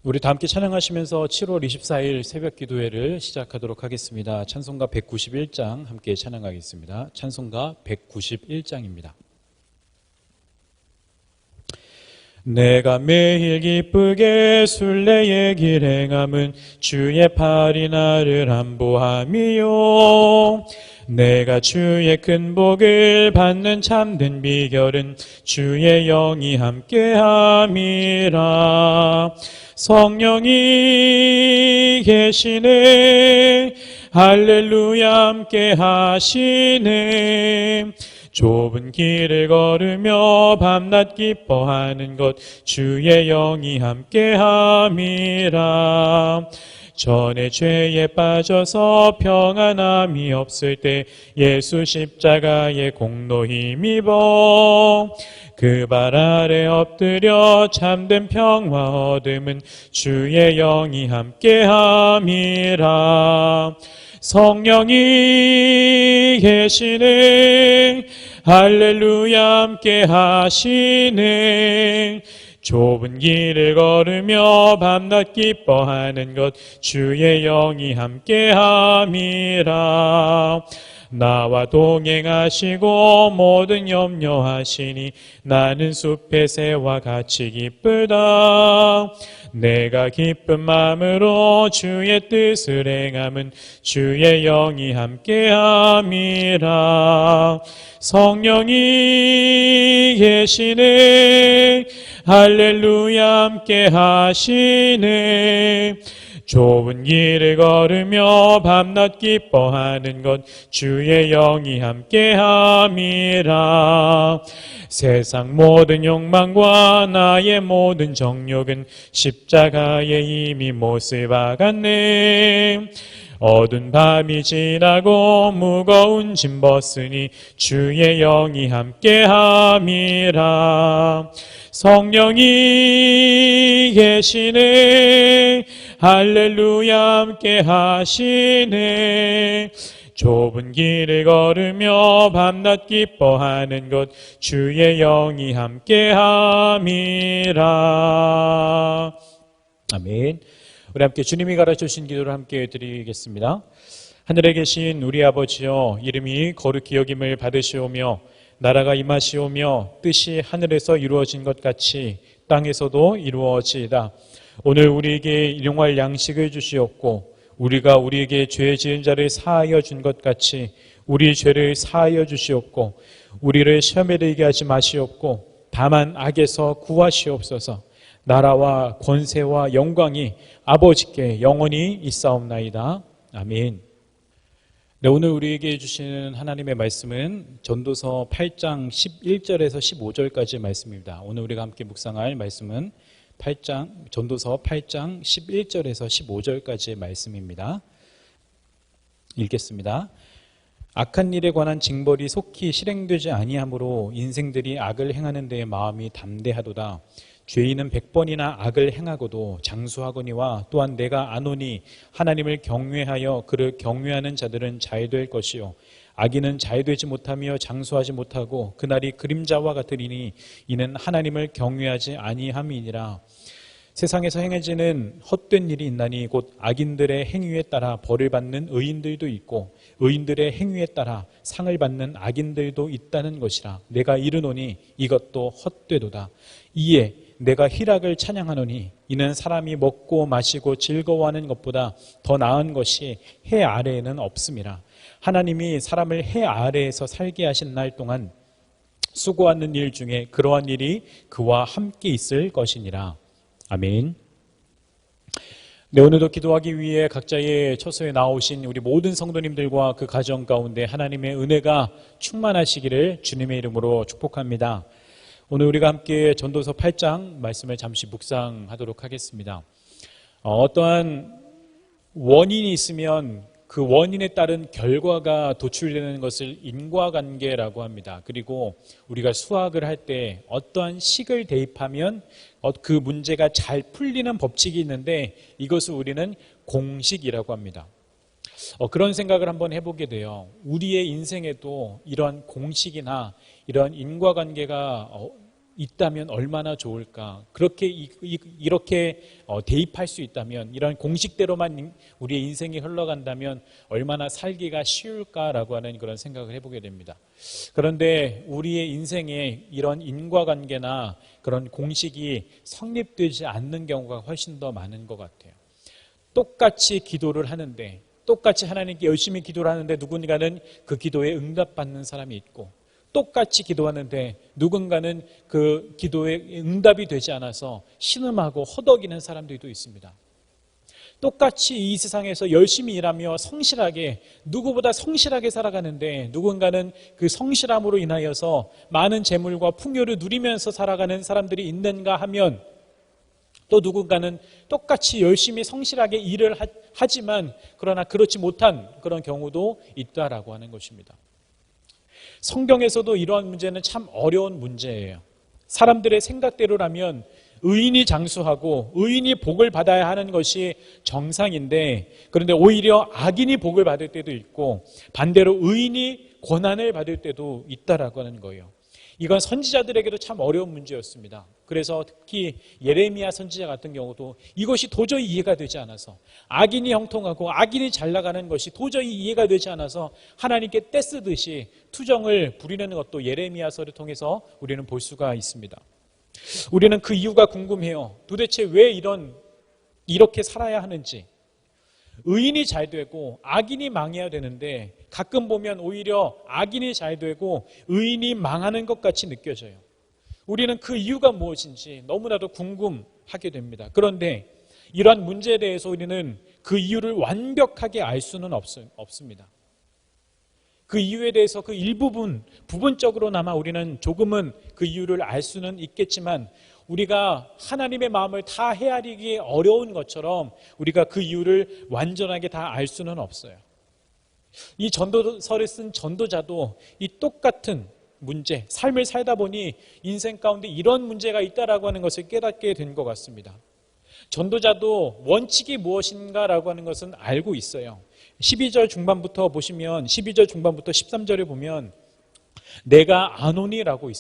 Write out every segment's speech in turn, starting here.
우리 다 함께 찬양하시면서 7월 24일 새벽 기도회를 시작하도록 하겠습니다. 찬송가 191장 함께 찬양하겠습니다. 찬송가 191장입니다. 내가 매일 기쁘게 순례의 길 행함은 주의 팔이 나를 안보함이요. 내가 주의 큰 복을 받는 참된 비결은 주의 영이 함께함이라. 성령이 계시네, 할렐루야 함께 하시네. 좁은 길을 걸으며 밤낮 기뻐하는 것 주의 영이 함께함이라. 전에 죄에 빠져서 평안함이 없을 때 예수 십자가의 공로 힘입어 그 발 아래 엎드려 참된 평화 얻음은 주의 영이 함께함이라. 성령이 계시네, 할렐루야 함께 하시네. 좁은 길을 걸으며 밤낮 기뻐하는 것 주의 영이 함께함이라. 나와 동행하시고 모든 염려하시니 나는 숲의 새와 같이 기쁘다. 내가 기쁜 마음으로 주의 뜻을 행함은 주의 영이 함께함이라. 성령이 계시네, 할렐루야 함께 하시네. 좁은 길을 걸으며 밤낮 기뻐하는 것 주의 영이 함께함이라. 세상 모든 욕망과 나의 모든 정욕은 십자가에 이미 못을 박았네. 어두운 밤이 지나고 무거운 짐 벗으니 주의 영이 함께함이라. 성령이 계시네, 할렐루야 함께 하시네. 좁은 길을 걸으며 밤낮 기뻐하는 것 주의 영이 함께함이라. 아멘. 우리 함께 주님이 가르쳐주신 기도를 함께 드리겠습니다. 하늘에 계신 우리 아버지여, 이름이 거룩히 여김을 받으시오며 나라가 임하시오며 뜻이 하늘에서 이루어진 것 같이 땅에서도 이루어지이다. 오늘 우리에게 일용할 양식을 주시옵고 우리가 우리에게 죄 지은 자를 사하여 준 것 같이 우리 죄를 사하여 주시옵고 우리를 시험에 들게 하지 마시옵고 다만 악에서 구하시옵소서. 나라와 권세와 영광이 아버지께 영원히 있사옵나이다. 아멘. 네, 오늘 우리에게 주시는 하나님의 말씀은 전도서 8장 11절에서 15절까지의 말씀입니다. 오늘 우리가 함께 묵상할 말씀은 전도서 8장 11절에서 15절까지의 말씀입니다. 읽겠습니다. 악한 일에 관한 징벌이 속히 실행되지 아니하므로 인생들이 악을 행하는 데에 마음이 담대하도다. 죄인은 100번이나 악을 행하고도 장수하거니와 또한 내가 아노니 하나님을 경외하여 그를 경외하는 자들은 잘될 것이요 악인은 잘되지 못하며 장수하지 못하고 그날이 그림자와 같으리니 이는 하나님을 경외하지 아니함이니라. 세상에서 행해지는 헛된 일이 있나니 곧 악인들의 행위에 따라 벌을 받는 의인들도 있고 의인들의 행위에 따라 상을 받는 악인들도 있다는 것이라. 내가 이르노니 이것도 헛되도다. 이에 내가 희락을 찬양하노니 이는 사람이 먹고 마시고 즐거워하는 것보다 더 나은 것이 해 아래에는 없음이라. 하나님이 사람을 해 아래에서 살게 하신 날 동안 수고하는 일 중에 그러한 일이 그와 함께 있을 것이니라. 아멘. 네, 오늘도 기도하기 위해 각자의 처소에 나오신 우리 모든 성도님들과 그 가정 가운데 하나님의 은혜가 충만하시기를 주님의 이름으로 축복합니다. 오늘 우리가 함께 전도서 8장 말씀을 잠시 묵상하도록 하겠습니다. 어떠한 원인이 있으면 그 원인에 따른 결과가 도출되는 것을 인과관계라고 합니다. 그리고 우리가 수학을 할 때 어떠한 식을 대입하면 그 문제가 잘 풀리는 법칙이 있는데 이것을 우리는 공식이라고 합니다. 그런 생각을 한번 해보게 돼요. 우리의 인생에도 이런 공식이나 이런 인과관계가 있다면 얼마나 좋을까. 그렇게 이렇게 대입할 수 있다면, 이런 공식대로만 우리의 인생이 흘러간다면 얼마나 살기가 쉬울까라고 하는 그런 생각을 해보게 됩니다. 그런데 우리의 인생에 이런 인과관계나 그런 공식이 성립되지 않는 경우가 훨씬 더 많은 것 같아요. 똑같이 기도를 하는데, 똑같이 하나님께 열심히 기도를 하는데 누군가는 그 기도에 응답받는 사람이 있고, 똑같이 기도하는데 누군가는 그 기도에 응답이 되지 않아서 신음하고 허덕이는 사람들도 있습니다. 똑같이 이 세상에서 열심히 일하며 성실하게, 누구보다 성실하게 살아가는데 누군가는 그 성실함으로 인하여서 많은 재물과 풍요를 누리면서 살아가는 사람들이 있는가 하면, 또 누군가는 똑같이 열심히 성실하게 일을 하지만 그러나 그렇지 못한 그런 경우도 있다라고 하는 것입니다. 성경에서도 이러한 문제는 참 어려운 문제예요. 사람들의 생각대로라면 의인이 장수하고 의인이 복을 받아야 하는 것이 정상인데, 그런데 오히려 악인이 복을 받을 때도 있고 반대로 의인이 고난을 받을 때도 있다라고 하는 거예요. 이건 선지자들에게도 참 어려운 문제였습니다. 그래서 특히 예레미야 선지자 같은 경우도 이것이 도저히 이해가 되지 않아서, 악인이 형통하고 악인이 잘 나가는 것이 도저히 이해가 되지 않아서 하나님께 떼쓰듯이 투정을 부리는 것도 예레미야서를 통해서 우리는 볼 수가 있습니다. 우리는 그 이유가 궁금해요. 도대체 왜 이렇게 살아야 하는지. 의인이 잘 되고 악인이 망해야 되는데 가끔 보면 오히려 악인이 잘 되고 의인이 망하는 것 같이 느껴져요. 우리는 그 이유가 무엇인지 너무나도 궁금하게 됩니다. 그런데 이러한 문제에 대해서 우리는 그 이유를 완벽하게 알 수는 없습니다. 그 이유에 대해서 그 부분적으로나마 우리는 조금은 그 이유를 알 수는 있겠지만, 우리가 하나님의 마음을 다 헤아리기 어려운 것처럼 우리가 그 이유를 완전하게 다 알 수는 없어요. 이 전도서를 쓴 전도자도 이 똑같은 문제, 삶을 살다 보니 인생 가운데 이런 문제가 있다라고 하는 것을 깨닫게 된 것 같습니다. 전도자도 원칙이 무엇인가라고 하는 것은 알고 있어요. 12절 중반부터 보시면, 12절 중반부터 13절에 보면 내가 아노니라고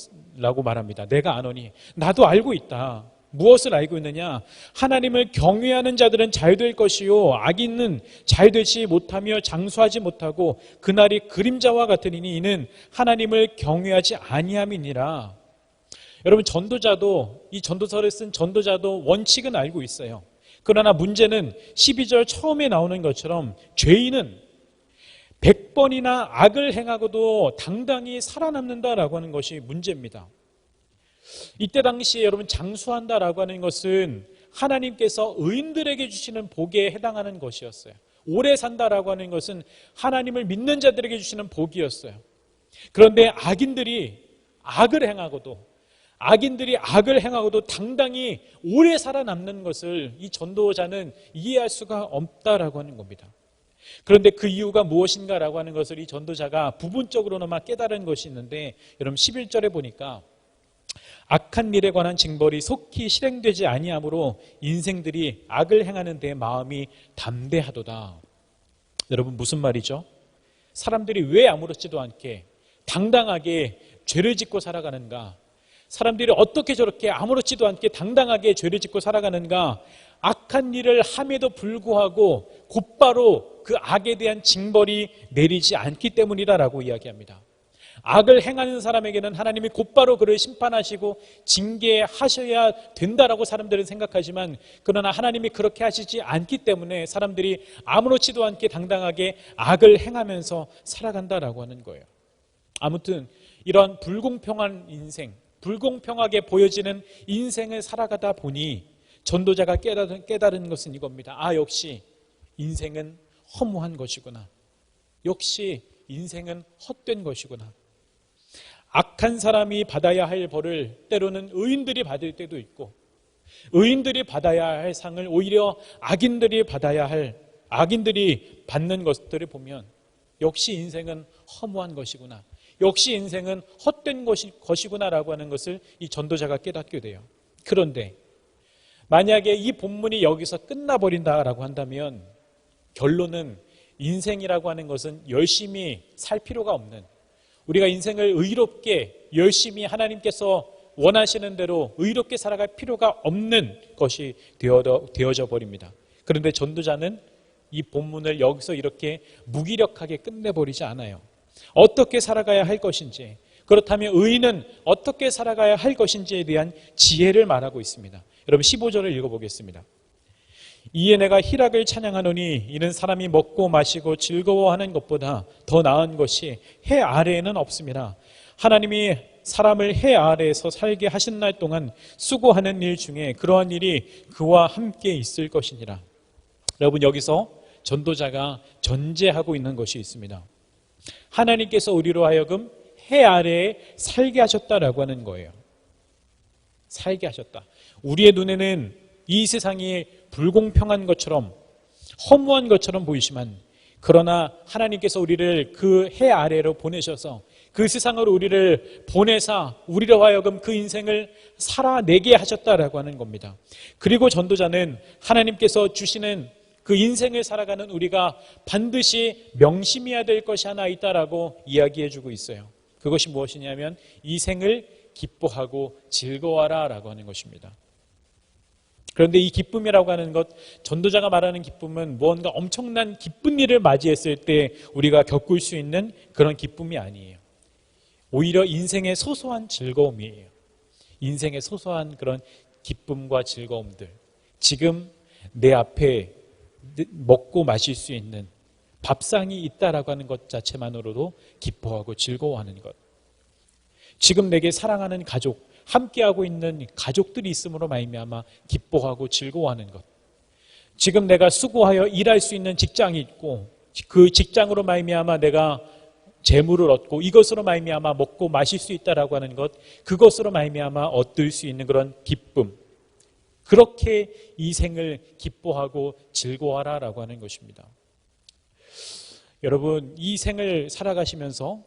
말합니다. 내가 아노니. 나도 알고 있다. 무엇을 알고 있느냐? 하나님을 경외하는 자들은 잘 될 것이요 악인은 잘 되지 못하며 장수하지 못하고 그날이 그림자와 같으니 이는 하나님을 경외하지 아니함이니라. 여러분, 전도자도, 이 전도서를 쓴 전도자도 원칙은 알고 있어요. 그러나 문제는 12절 처음에 나오는 것처럼 죄인은 100번이나 악을 행하고도 당당히 살아남는다라고 하는 것이 문제입니다. 이때 당시에 여러분, 장수한다라고 하는 것은 하나님께서 의인들에게 주시는 복에 해당하는 것이었어요. 오래 산다라고 하는 것은 하나님을 믿는 자들에게 주시는 복이었어요. 그런데 악인들이 악을 행하고도 당당히 오래 살아남는 것을 이 전도자는 이해할 수가 없다라고 하는 겁니다. 그런데 그 이유가 무엇인가라고 하는 것을 이 전도자가 부분적으로나마 깨달은 것이 있는데, 여러분 11절에 보니까 악한 일에 관한 징벌이 속히 실행되지 아니하므로 인생들이 악을 행하는 데 마음이 담대하도다. 여러분, 무슨 말이죠? 사람들이 왜 아무렇지도 않게 당당하게 죄를 짓고 살아가는가? 사람들이 어떻게 저렇게 아무렇지도 않게 당당하게 죄를 짓고 살아가는가? 악한 일을 함에도 불구하고 곧바로 그 악에 대한 징벌이 내리지 않기 때문이다라고 이야기합니다. 악을 행하는 사람에게는 하나님이 곧바로 그를 심판하시고 징계하셔야 된다라고 사람들은 생각하지만, 그러나 하나님이 그렇게 하시지 않기 때문에 사람들이 아무렇지도 않게 당당하게 악을 행하면서 살아간다라고 하는 거예요. 아무튼 이런 불공평한 인생, 불공평하게 보여지는 인생을 살아가다 보니 전도자가 깨달은 것은 이겁니다. 역시 인생은 허무한 것이구나. 역시 인생은 헛된 것이구나. 악한 사람이 받아야 할 벌을 때로는 의인들이 받을 때도 있고, 의인들이 받아야 할 상을 오히려 악인들이 받는 것들을 보면 역시 인생은 허무한 것이구나. 역시 인생은 헛된 것이구나라고 하는 것을 이 전도자가 깨닫게 돼요. 그런데 만약에 이 본문이 여기서 끝나버린다라고 한다면 결론은 인생이라고 하는 것은 열심히 살 필요가 없는, 우리가 인생을 의롭게 열심히 하나님께서 원하시는 대로 의롭게 살아갈 필요가 없는 것이 되어져 버립니다. 그런데 전도자는 이 본문을 여기서 이렇게 무기력하게 끝내버리지 않아요. 어떻게 살아가야 할 것인지, 그렇다면 의인은 어떻게 살아가야 할 것인지에 대한 지혜를 말하고 있습니다. 여러분 15절을 읽어보겠습니다. 이에 내가 희락을 찬양하노니 이는 사람이 먹고 마시고 즐거워하는 것보다 더 나은 것이 해 아래에는 없습니다. 하나님이 사람을 해 아래에서 살게 하신 날 동안 수고하는 일 중에 그러한 일이 그와 함께 있을 것이니라. 여러분 여기서 전도자가 전제하고 있는 것이 있습니다. 하나님께서 우리로 하여금 해 아래에 살게 하셨다라고 하는 거예요. 살게 하셨다. 우리의 눈에는 이 세상이 불공평한 것처럼 허무한 것처럼 보이지만, 그러나 하나님께서 우리를 그 해 아래로 보내셔서 그 세상으로 우리를 보내사 우리로 하여금 그 인생을 살아내게 하셨다라고 하는 겁니다. 그리고 전도자는 하나님께서 주시는 그 인생을 살아가는 우리가 반드시 명심해야 될 것이 하나 있다라고 이야기해주고 있어요. 그것이 무엇이냐면 이 생을 기뻐하고 즐거워하라 라고 하는 것입니다. 그런데 이 기쁨이라고 하는 것, 전도자가 말하는 기쁨은 무언가 엄청난 기쁜 일을 맞이했을 때 우리가 겪을 수 있는 그런 기쁨이 아니에요. 오히려 인생의 소소한 즐거움이에요. 인생의 소소한 그런 기쁨과 즐거움들, 지금 내 앞에 먹고 마실 수 있는 밥상이 있다라고 하는 것 자체만으로도 기뻐하고 즐거워하는 것, 지금 내게 사랑하는 가족, 함께하고 있는 가족들이 있음으로 말미암아 기뻐하고 즐거워하는 것, 지금 내가 수고하여 일할 수 있는 직장이 있고 그 직장으로 말미암아 내가 재물을 얻고 이것으로 말미암아 먹고 마실 수 있다라고 하는 것, 그것으로 말미암아 얻을 수 있는 그런 기쁨, 그렇게 이 생을 기뻐하고 즐거워하라라고 하는 것입니다. 여러분, 이 생을 살아가시면서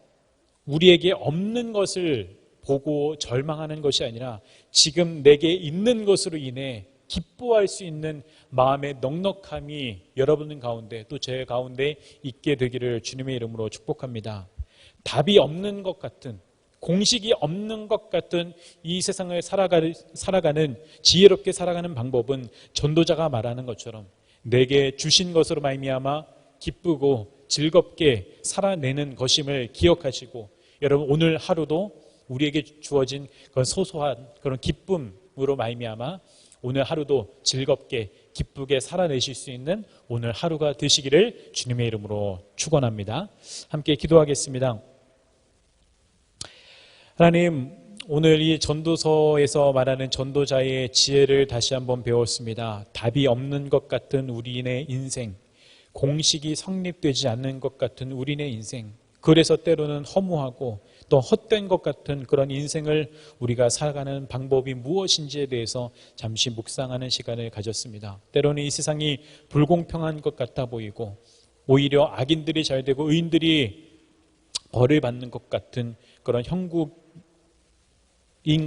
우리에게 없는 것을 보고 절망하는 것이 아니라 지금 내게 있는 것으로 인해 기뻐할 수 있는 마음의 넉넉함이 여러분 가운데 또 제 가운데 있게 되기를 주님의 이름으로 축복합니다. 답이 없는 것 같은, 공식이 없는 것 같은 이 세상을 살아가는, 지혜롭게 살아가는 방법은 전도자가 말하는 것처럼 내게 주신 것으로 말미암아 기쁘고 즐겁게 살아내는 것임을 기억하시고, 여러분 오늘 하루도 우리에게 주어진 그런 소소한 그런 기쁨으로 말미암아 오늘 하루도 즐겁게 기쁘게 살아내실 수 있는 오늘 하루가 되시기를 주님의 이름으로 축원합니다. 함께 기도하겠습니다. 하나님, 오늘 이 전도서에서 말하는 전도자의 지혜를 다시 한번 배웠습니다. 답이 없는 것 같은 우리의 인생, 공식이 성립되지 않는 것 같은 우리의 인생, 그래서 때로는 허무하고 또 헛된 것 같은 그런 인생을 우리가 살아가는 방법이 무엇인지에 대해서 잠시 묵상하는 시간을 가졌습니다. 때로는 이 세상이 불공평한 것 같아 보이고 오히려 악인들이 잘 되고 의인들이 벌을 받는 것 같은 그런 형국인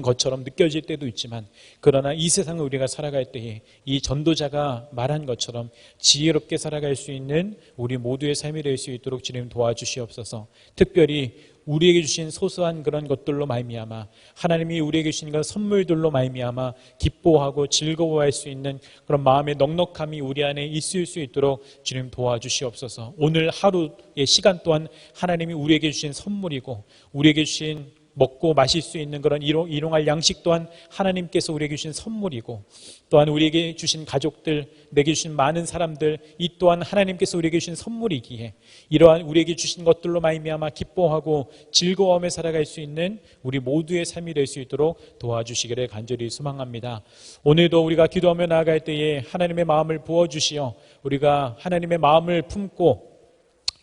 것처럼 느껴질 때도 있지만, 그러나 이 세상을 우리가 살아갈 때에 이 전도자가 말한 것처럼 지혜롭게 살아갈 수 있는 우리 모두의 삶이 될 수 있도록 주님 도와주시옵소서. 특별히 우리에게 주신 소소한 그런 것들로 말미암아, 하나님이 우리에게 주신 그런 선물들로 말미암아 기뻐하고 즐거워할 수 있는 그런 마음의 넉넉함이 우리 안에 있을 수 있도록 주님 도와주시옵소서. 오늘 하루의 시간 또한 하나님이 우리에게 주신 선물이고, 우리에게 주신 먹고 마실 수 있는 그런 일용할 양식 또한 하나님께서 우리에게 주신 선물이고, 또한 우리에게 주신 가족들, 내게 주신 많은 사람들, 이 또한 하나님께서 우리에게 주신 선물이기에 이러한 우리에게 주신 것들로 말미암아 기뻐하고 즐거워하며 살아갈 수 있는 우리 모두의 삶이 될 수 있도록 도와주시기를 간절히 소망합니다. 오늘도 우리가 기도하며 나아갈 때에 하나님의 마음을 부어주시어 우리가 하나님의 마음을 품고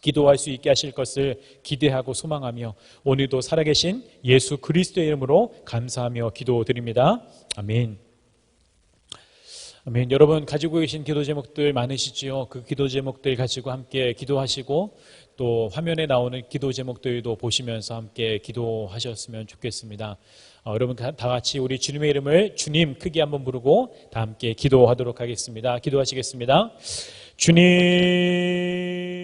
기도할 수 있게 하실 것을 기대하고 소망하며 오늘도 살아계신 예수 그리스도의 이름으로 감사하며 기도드립니다. 아멘. 아멘. 여러분 가지고 계신 기도 제목들 많으시지요? 그 기도 제목들 가지고 함께 기도하시고 또 화면에 나오는 기도 제목들도 보시면서 함께 기도하셨으면 좋겠습니다. 여러분 다 같이 우리 주님의 이름을 주님 크게 한번 부르고 다 함께 기도하도록 하겠습니다. 기도하시겠습니다. 주님